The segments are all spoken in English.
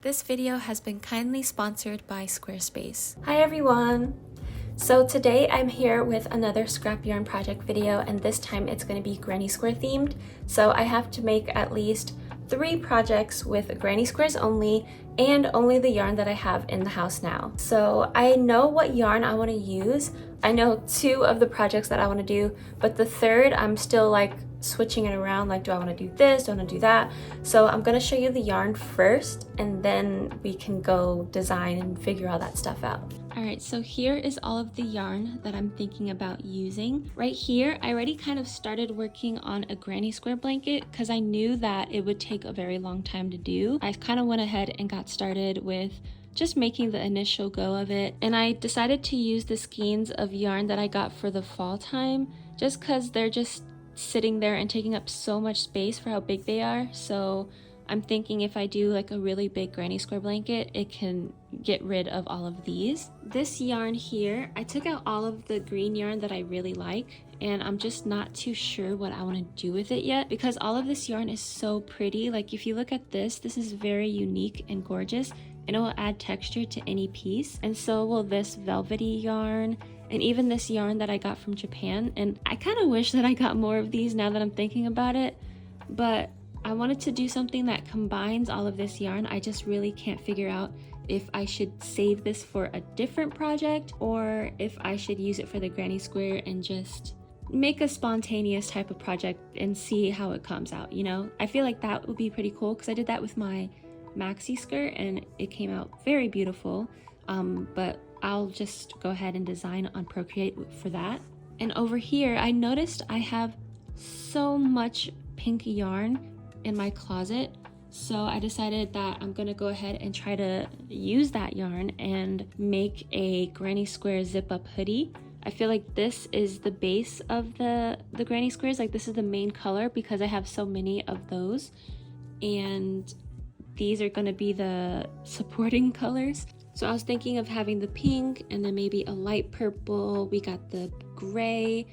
This video has been kindly sponsored by Squarespace. Hi everyone! So today I'm here with another scrap yarn project video, and this time it's going to be granny square themed. So I have to make at least 3 projects with granny squares only, and only the yarn that I have in the house now. So I know what yarn I want to use. I know 2 of the projects that I want to do, but the third I'm still like switching it around, like do I want to do this, do I want to do that? So I'm going to show you the yarn first, and then we can go design and figure all that stuff out. Alright, so here is all of the yarn that I'm thinking about using. Right here, I already kind of started working on a granny square blanket because I knew that it would take a very long time to do. I kind of went ahead and got started with just making the initial go of it, and I decided to use the skeins of yarn that I got for the fall time just because they're just sitting there and taking up so much space for how big they are. So I'm thinking if I do like a really big granny square blanket, it can get rid of all of these. This yarn here, I took out all of the green yarn that I really like, and I'm just not too sure what I want to do with it yet because all of this yarn is so pretty. Like if you look at this is very unique and gorgeous, and it will add texture to any piece, and so will this velvety yarn, and even this yarn that I got from Japan. And I kind of wish that I got more of these now that I'm thinking about it, but I wanted to do something that combines all of this yarn. I just really can't figure out if I should save this for a different project or if I should use it for the granny square and just make a spontaneous type of project and see how it comes out, you know? I feel like that would be pretty cool because I did that with my maxi skirt and it came out very beautiful, but I'll just go ahead and design on Procreate for that. And over here, I noticed I have so much pink yarn in my closet, so I decided that I'm gonna go ahead and try to use that yarn and make a granny square zip up hoodie. I feel like this is the base of the granny squares, like this is the main color because I have so many of those, and these are gonna be the supporting colors. So I was thinking of having the pink and then maybe a light purple. We got the gray,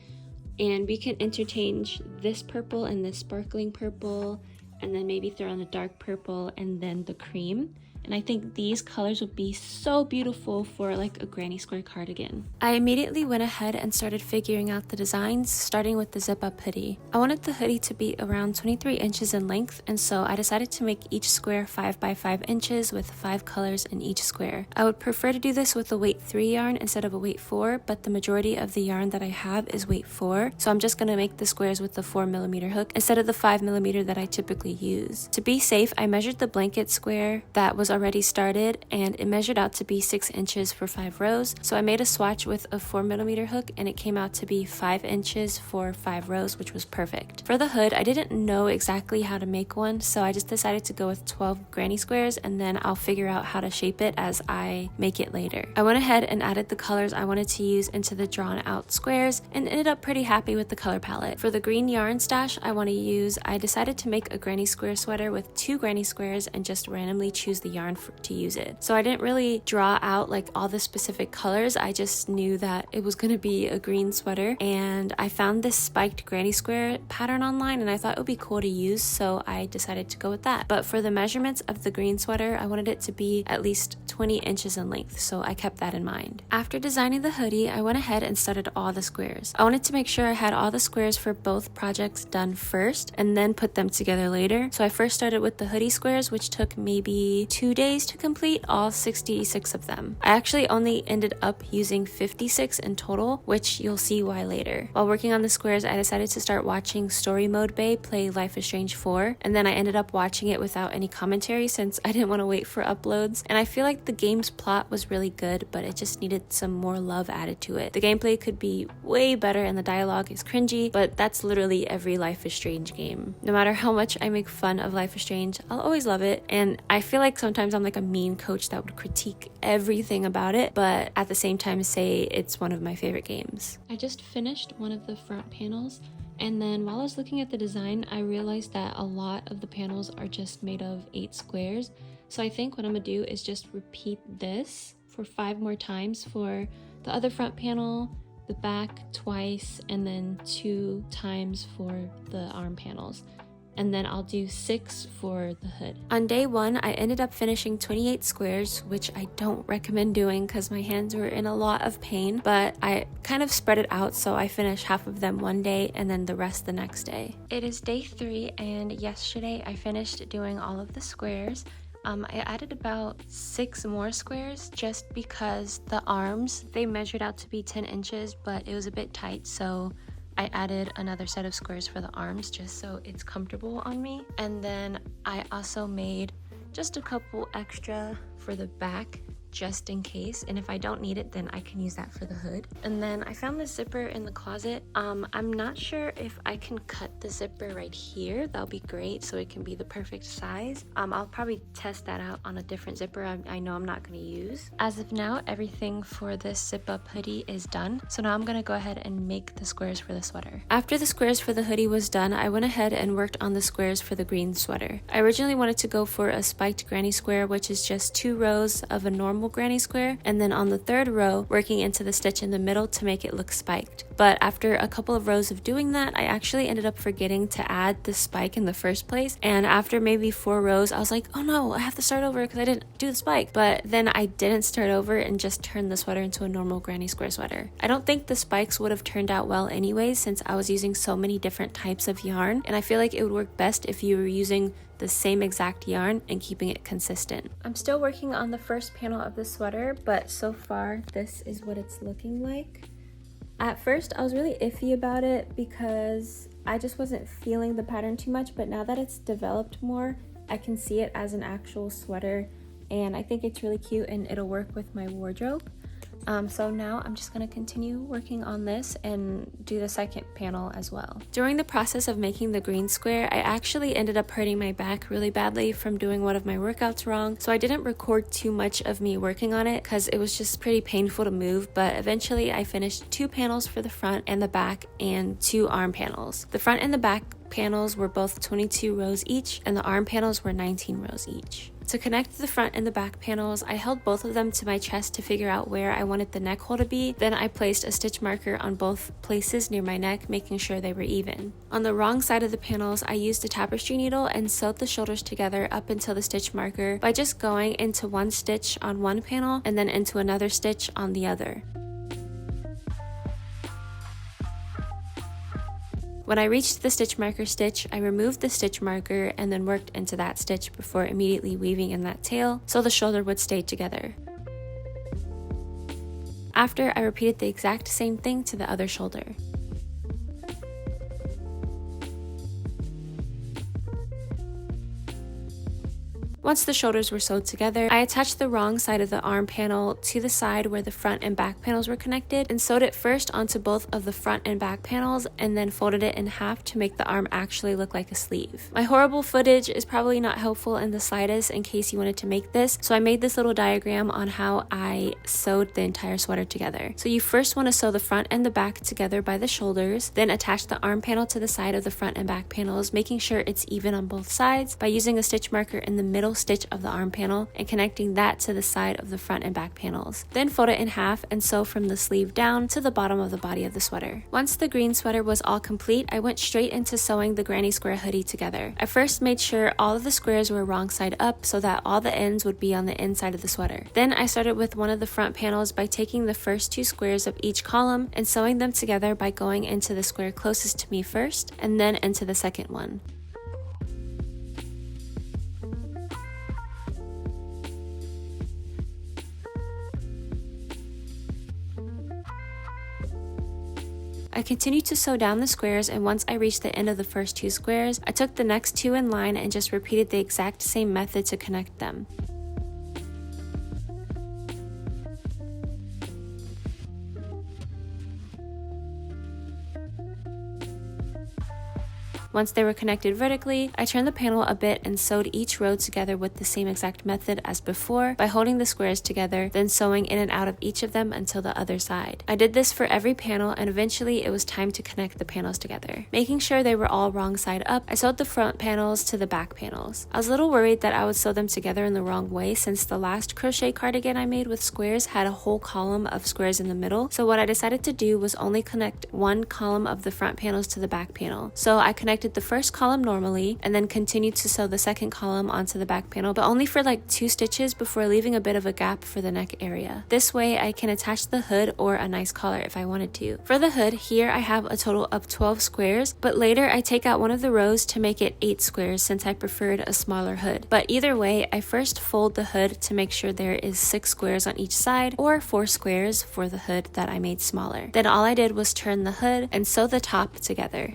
and we can interchange this purple and this sparkling purple, and then maybe throw in the dark purple and then the cream. And I think these colors would be so beautiful for like a granny square cardigan. I immediately went ahead and started figuring out the designs, starting with the zip up hoodie. I wanted the hoodie to be around 23 inches in length, and so I decided to make each square 5 by 5 inches with 5 colors in each square. I would prefer to do this with a weight 3 yarn instead of a weight 4, but the majority of the yarn that I have is weight 4, so I'm just going to make the squares with the 4mm hook instead of the 5mm that I typically use. To be safe, I measured the blanket square that was already started, and it measured out to be 6 inches for 5 rows. So I made a swatch with a 4mm hook, and it came out to be 5 inches for 5 rows, which was perfect. For the hood, I didn't know exactly how to make one, so I just decided to go with 12 granny squares, and then I'll figure out how to shape it as I make it later. I went ahead and added the colors I wanted to use into the drawn out squares and ended up pretty happy with the color palette. For the green yarn stash I want to use, I decided to make a granny square sweater with 2 granny squares and just randomly choose the yarn to use it. So I didn't really draw out like all the specific colors, I just knew that it was going to be a green sweater, and I found this spiked granny square pattern online and I thought it would be cool to use, so I decided to go with that. But for the measurements of the green sweater, I wanted it to be at least 20 inches in length, so I kept that in mind. After designing the hoodie, I went ahead and started all the squares. I wanted to make sure I had all the squares for both projects done first and then put them together later. So I first started with the hoodie squares, which took maybe 2 days to complete all 66 of them. I actually only ended up using 56 in total, which you'll see why later. While working on the squares, I decided to start watching Story Mode Bae play Life is Strange 4, and then I ended up watching it without any commentary since I didn't want to wait for uploads. And I feel like the game's plot was really good, but it just needed some more love added to it. The gameplay could be way better and the dialogue is cringy, but that's literally every Life is Strange game. No matter how much I make fun of Life is Strange, I'll always love it, and I feel like sometimes I'm like a mean coach that would critique everything about it, but at the same time say it's one of my favorite games. I just finished one of the front panels, and then while I was looking at the design, I realized that a lot of the panels are just made of 8 squares. So I think what I'm gonna do is just repeat this for 5 more times for the other front panel, the back twice, and then 2 times for the arm panels. and then I'll do 6 for the hood. On day 1, I ended up finishing 28 squares, which I don't recommend doing because my hands were in a lot of pain, but I kind of spread it out, so I finished half of them one day and then the rest the next day. It is day 3, and yesterday I finished doing all of the squares. I added about 6 more squares just because the arms, they measured out to be 10 inches, but it was a bit tight, so I added another set of squares for the arms just so it's comfortable on me. And then I also made just a couple extra for the back just in case, and if I don't need it, then I can use that for the hood. And then I found the zipper in the closet. I'm not sure if I can cut the zipper right here. That'll be great, so it can be the perfect size. I'll probably test that out on a different zipper I know I'm not going to use. As of now, everything for this zip up hoodie is done, so now I'm going to go ahead and make the squares for the sweater. After the squares for the hoodie was done, I went ahead and worked on the squares for the green sweater. I originally wanted to go for a spiked granny square, which is just 2 rows of a normal granny square, and then on the 3rd row working into the stitch in the middle to make it look spiked. But after a couple of rows of doing that, I actually ended up forgetting to add the spike in the first place, and after maybe 4 rows I was like, oh no, I have to start over because I didn't do the spike. But then I didn't start over and just turned the sweater into a normal granny square sweater. I don't think the spikes would have turned out well anyways, since I was using so many different types of yarn, and I feel like it would work best if you were using the same exact yarn and keeping it consistent. I'm still working on the first panel of the sweater, but so far this is what it's looking like. At first I was really iffy about it because I just wasn't feeling the pattern too much, but now that it's developed more, I can see it as an actual sweater, and I think it's really cute and it'll work with my wardrobe. So now I'm just going to continue working on this and do the second panel as well. During the process of making the green square, I actually ended up hurting my back really badly from doing one of my workouts wrong, so I didn't record too much of me working on it because it was just pretty painful to move, but eventually I finished 2 panels for the front and the back and 2 arm panels. The front and the back panels were both 22 rows each, and the arm panels were 19 rows each. To connect the front and the back panels, I held both of them to my chest to figure out where I wanted the neck hole to be. Then I placed a stitch marker on both places near my neck, making sure they were even. On the wrong side of the panels, I used a tapestry needle and sewed the shoulders together up until the stitch marker by just going into one stitch on one panel and then into another stitch on the other. When I reached the stitch marker stitch, I removed the stitch marker and then worked into that stitch before immediately weaving in that tail so the shoulder would stay together. After, I repeated the exact same thing to the other shoulder. Once the shoulders were sewed together, I attached the wrong side of the arm panel to the side where the front and back panels were connected and sewed it first onto both of the front and back panels and then folded it in half to make the arm actually look like a sleeve. My horrible footage is probably not helpful in the slightest in case you wanted to make this, so I made this little diagram on how I sewed the entire sweater together. So you first want to sew the front and the back together by the shoulders, then attach the arm panel to the side of the front and back panels, making sure it's even on both sides by using a stitch marker in the middle stitch of the arm panel and connecting that to the side of the front and back panels. Then fold it in half and sew from the sleeve down to the bottom of the body of the sweater. Once the green sweater was all complete, I went straight into sewing the granny square hoodie together. I first made sure all of the squares were wrong side up so that all the ends would be on the inside of the sweater. Then I started with one of the front panels by taking the first 2 squares of each column and sewing them together by going into the square closest to me first and then into the second one. I continued to sew down the squares, and once I reached the end of the first 2 squares, I took the next 2 in line and just repeated the exact same method to connect them. Once they were connected vertically, I turned the panel a bit and sewed each row together with the same exact method as before by holding the squares together, then sewing in and out of each of them until the other side. I did this for every panel, and eventually it was time to connect the panels together. Making sure they were all wrong side up, I sewed the front panels to the back panels. I was a little worried that I would sew them together in the wrong way since the last crochet cardigan I made with squares had a whole column of squares in the middle, so what I decided to do was only connect one column of the front panels to the back panel. So I connected connected the first column normally and then continued to sew the second column onto the back panel, but only for like 2 stitches before leaving a bit of a gap for the neck area. This way I can attach the hood or a nice collar if I wanted to. For the hood, here I have a total of 12 squares, but later I take out one of the rows to make it 8 squares since I preferred a smaller hood. But either way, I first fold the hood to make sure there is 6 squares on each side, or 4 squares for the hood that I made smaller. Then all I did was turn the hood and sew the top together.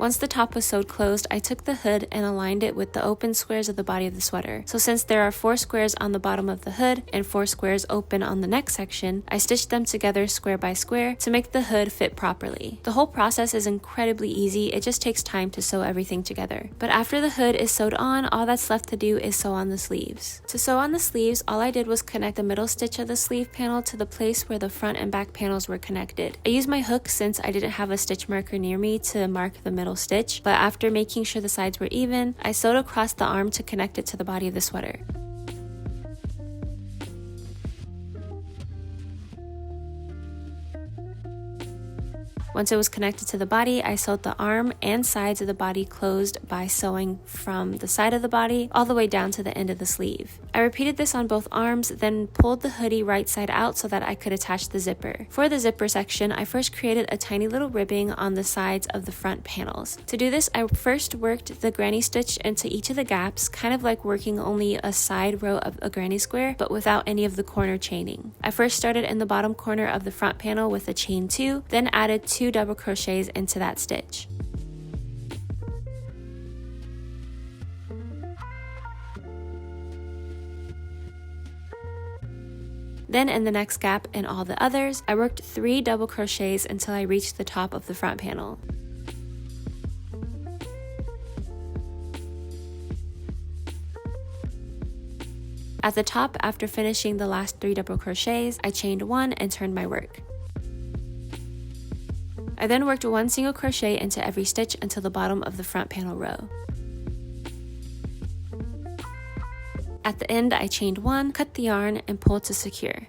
Once the top was sewed closed, I took the hood and aligned it with the open squares of the body of the sweater. So since there are 4 squares on the bottom of the hood and 4 squares open on the neck section, I stitched them together square by square to make the hood fit properly. The whole process is incredibly easy, it just takes time to sew everything together. But after the hood is sewed on, all that's left to do is sew on the sleeves. To sew on the sleeves, all I did was connect the middle stitch of the sleeve panel to the place where the front and back panels were connected. I used my hook since I didn't have a stitch marker near me to mark the middle stitch, but after making sure the sides were even, I sewed across the arm to connect it to the body of the sweater. Once it was connected to the body, I sewed the arm and sides of the body closed by sewing from the side of the body all the way down to the end of the sleeve. I repeated this on both arms, then pulled the hoodie right side out so that I could attach the zipper. For the zipper section, I first created a tiny little ribbing on the sides of the front panels. To do this, I first worked the granny stitch into each of the gaps, kind of like working only a side row of a granny square, but without any of the corner chaining. I first started in the bottom corner of the front panel with a chain 2, then added 2 double crochets into that stitch. Then in the next gap and all the others, I worked 3 double crochets until I reached the top of the front panel. At the top, after finishing the last 3 double crochets, I chained 1 and turned my work. I then worked 1 single crochet into every stitch until the bottom of the front panel row. At the end, I chained 1, cut the yarn, and pulled to secure.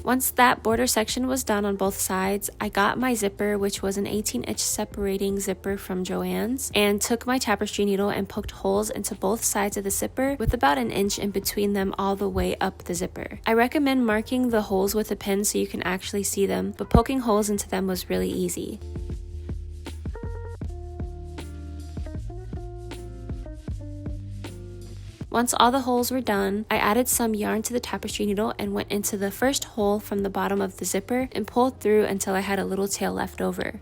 Once that border section was done on both sides, I got my zipper, which was an 18-inch separating zipper from Joann's, and took my tapestry needle and poked holes into both sides of the zipper with about an inch in between them all the way up the zipper. I recommend marking the holes with a pen so you can actually see them, but poking holes into them was really easy. Once all the holes were done, I added some yarn to the tapestry needle and went into the first hole from the bottom of the zipper and pulled through until I had a little tail left over.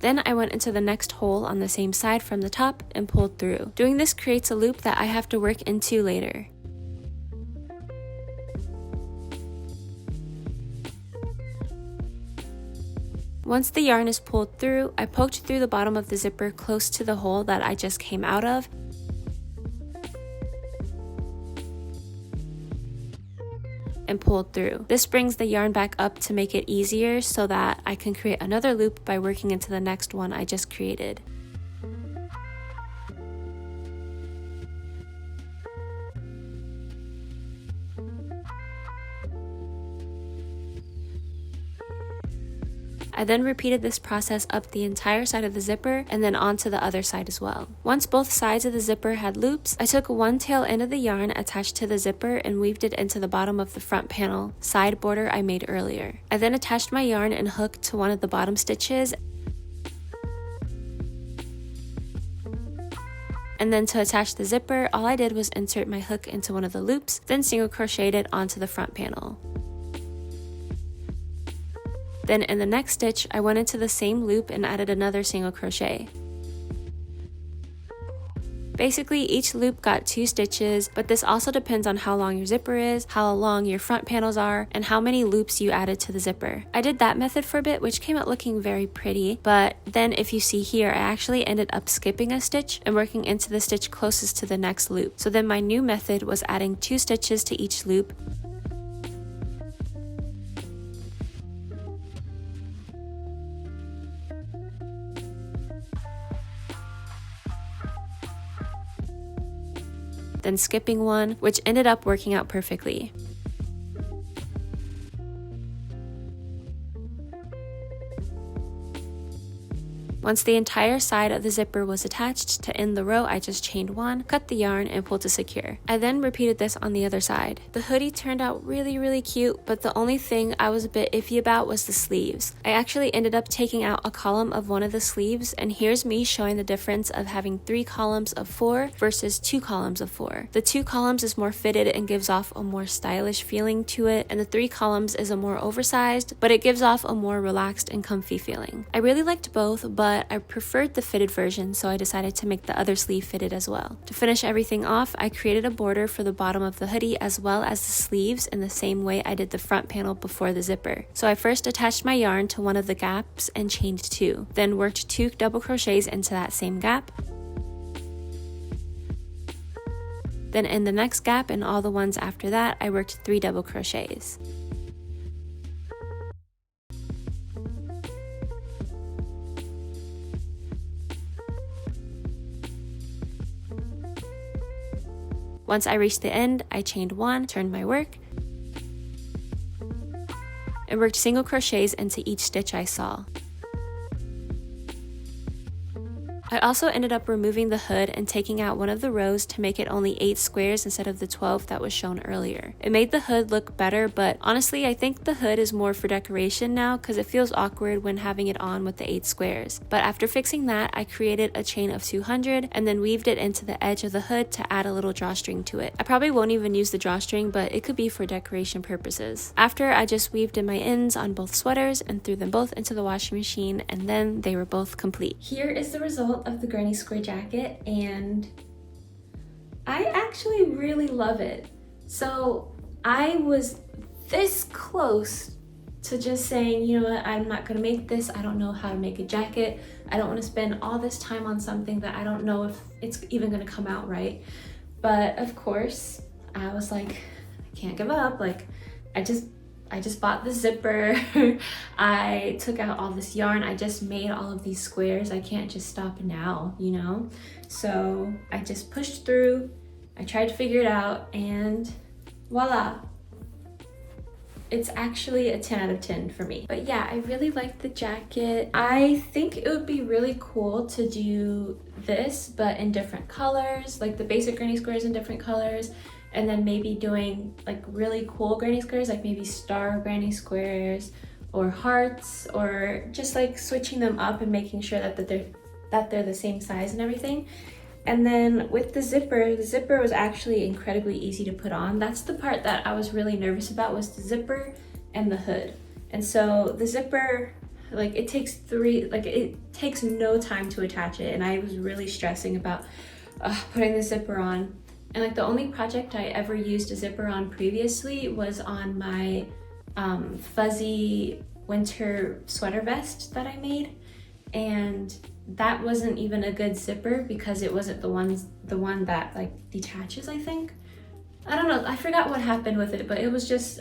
Then I went into the next hole on the same side from the top and pulled through. Doing this creates a loop that I have to work into later. Once the yarn is pulled through, I poked through the bottom of the zipper close to the hole that I just came out of, and pulled through. This brings the yarn back up to make it easier so that I can create another loop by working into the next one I just created. I then repeated this process up the entire side of the zipper and then onto the other side as well. Once both sides of the zipper had loops, I took one tail end of the yarn attached to the zipper and weaved it into the bottom of the front panel side border I made earlier. I then attached my yarn and hook to one of the bottom stitches, and then to attach the zipper, all I did was insert my hook into one of the loops, then single crocheted it onto the front panel. Then in the next stitch, I went into the same loop and added another single crochet. Basically, each loop got 2 stitches, but this also depends on how long your zipper is, how long your front panels are, and how many loops you added to the zipper. I did that method for a bit, which came out looking very pretty, but then if you see here, I actually ended up skipping a stitch and working into the stitch closest to the next loop. So then my new method was adding 2 stitches to each loop, then skipping one, which ended up working out perfectly. Once the entire side of the zipper was attached, to end the row, I just chained one, cut the yarn, and pulled to secure. I then repeated this on the other side. The hoodie turned out really cute, but the only thing I was a bit iffy about was the sleeves. I actually ended up taking out a column of one of the sleeves, and here's me showing the difference of having 3 columns of 4 versus 2 columns of 4. The 2 columns is more fitted and gives off a more stylish feeling to it, and the 3 columns is a more oversized, but it gives off a more relaxed and comfy feeling. I really liked both, but I preferred the fitted version, so I decided to make the other sleeve fitted as well. To finish everything off, I created a border for the bottom of the hoodie as well as the sleeves in the same way I did the front panel before the zipper. So I first attached my yarn to one of the gaps and chained 2, then worked 2 double crochets into that same gap. Then in the next gap and all the ones after that, I worked 3 double crochets. Once I reached the end, I chained 1, turned my work, and worked single crochets into each stitch I saw. I also ended up removing the hood and taking out one of the rows to make it only 8 squares instead of the 12 that was shown earlier. It made the hood look better, but honestly I think the hood is more for decoration now because it feels awkward when having it on with the 8 squares. But after fixing that, I created a chain of 200 and then weaved it into the edge of the hood to add a little drawstring to it. I probably won't even use the drawstring, but it could be for decoration purposes. After, I just weaved in my ends on both sweaters and threw them both into the washing machine, and then they were both complete. Here is the result of the granny square jacket, and I actually really love it. So I was this close to just saying, you know what, I'm not gonna make this. I don't know how to make a jacket. I don't want to spend all this time on something that I don't know if it's even gonna come out right. But of course, I was like, I can't give up. Like, I just bought the zipper. I took out all this yarn. I just made all of these squares. I can't just stop now, you know? So I just pushed through. I tried to figure it out, and voila. It's actually a 10 out of 10 for me. But yeah, I really like the jacket. I think it would be really cool to do this, but in different colors, like the basic granny squares in different colors, and then maybe doing like really cool granny squares, like maybe star granny squares or hearts, or just like switching them up and making sure that they're the same size and everything. And then with the zipper was actually incredibly easy to put on. That's the part that I was really nervous about, was the zipper and the hood. And so the zipper, like it takes no time to attach it, and I was really stressing about putting the zipper on. And like the only project I ever used a zipper on previously was on my fuzzy winter sweater vest that I made, and that wasn't even a good zipper because it wasn't the one that like detaches, I think. I don't know, I forgot what happened with it, but it was just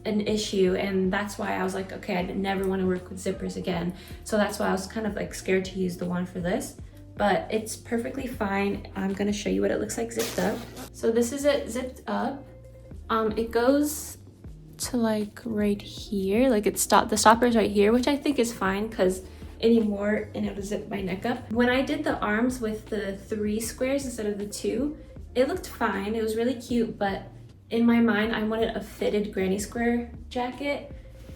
an issue, and that's why I was like, okay, I never want to work with zippers again. So that's why I was kind of like scared to use the one for this. But it's perfectly fine. I'm gonna show you what it looks like zipped up. So this is it zipped up. It goes to like right here, like the stopper's right here, which I think is fine because anymore and it'll zip my neck up. When I did the arms with the 3 squares instead of the 2, it looked fine. It was really cute, but in my mind, I wanted a fitted granny square jacket,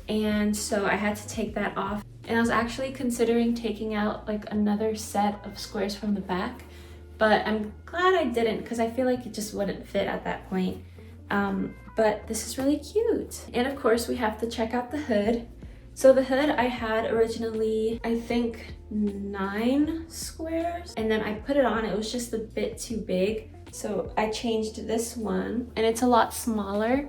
and so I had to take that off. And I was actually considering taking out like another set of squares from the back, but I'm glad I didn't because I feel like it just wouldn't fit at that point. But this is really cute. And of course we have to check out the hood. So the hood I had originally, I think 9 squares, and then I put it on, it was just a bit too big. So I changed this one, and it's a lot smaller.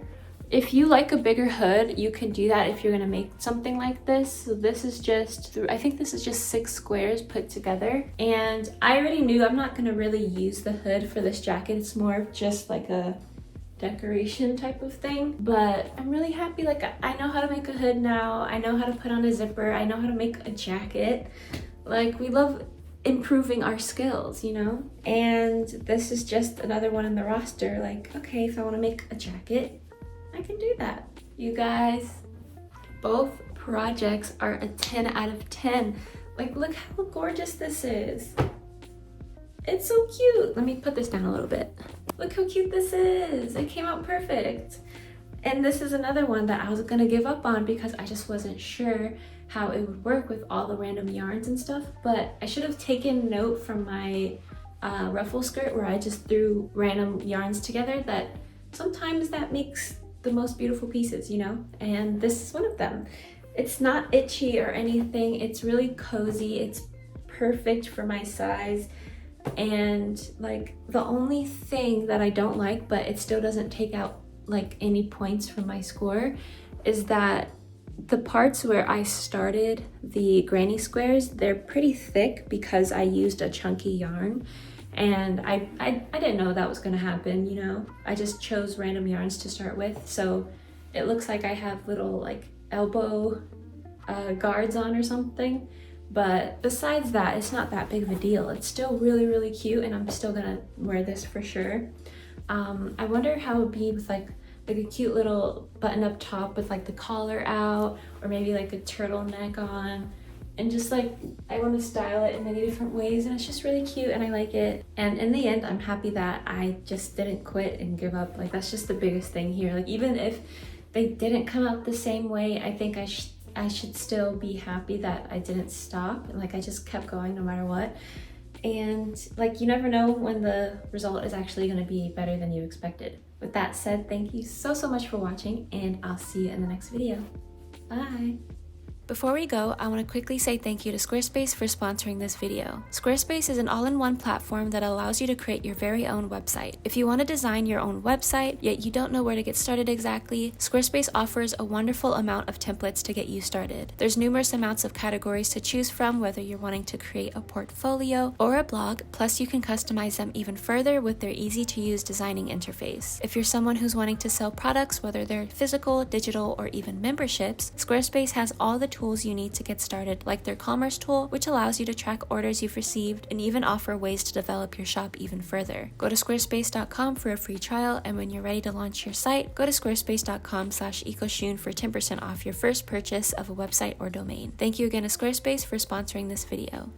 If you like a bigger hood, you can do that if you're gonna make something like this. So this is just, I think this is just 6 squares put together. And I already knew I'm not gonna really use the hood for this jacket. It's more of just like a decoration type of thing. But I'm really happy, like I know how to make a hood now. I know how to put on a zipper. I know how to make a jacket. Like we love improving our skills, you know? And this is just another one in the roster. Like, okay, if I want to make a jacket, I can do that. You guys, both projects are a 10 out of 10. Like, look how gorgeous this is. It's so cute. Let me put this down a little bit. Look how cute this is. It came out perfect. And this is another one that I was gonna give up on because I just wasn't sure how it would work with all the random yarns and stuff. But I should have taken note from my ruffle skirt where I just threw random yarns together that sometimes that makes the most beautiful pieces, you know? And this is one of them. It's not itchy or anything. It's really cozy. It's perfect for my size. And like the only thing that I don't like, but it still doesn't take out like any points from my score, is that the parts where I started the granny squares, they're pretty thick because I used a chunky yarn. And I didn't know that was gonna happen, you know? I just chose random yarns to start with. So it looks like I have little like elbow guards on or something. But besides that, it's not that big of a deal. It's still really, really cute, and I'm still gonna wear this for sure. I wonder how it would be with like a cute little button up top with like the collar out, or maybe like a turtleneck on. And just like, I want to style it in many different ways, and it's just really cute and I like it. And in the end, I'm happy that I just didn't quit and give up. Like, that's just the biggest thing here. Like, even if they didn't come out the same way, I think I should still be happy that I didn't stop. And like, I just kept going no matter what. And like, you never know when the result is actually going to be better than you expected. With that said, thank you so much for watching, and I'll see you in the next video. Bye. Before we go, I want to quickly say thank you to Squarespace for sponsoring this video. Squarespace is an all-in-one platform that allows you to create your very own website. If you want to design your own website, yet you don't know where to get started exactly, Squarespace offers a wonderful amount of templates to get you started. There's numerous amounts of categories to choose from, whether you're wanting to create a portfolio or a blog, plus you can customize them even further with their easy-to-use designing interface. If you're someone who's wanting to sell products, whether they're physical, digital, or even memberships, Squarespace has all the tools you need to get started, like their commerce tool, which allows you to track orders you've received and even offer ways to develop your shop even further. Go to squarespace.com for a free trial, and when you're ready to launch your site, go to squarespace.com/ecoshun for 10% off your first purchase of a website or domain. Thank you again to Squarespace for sponsoring this video.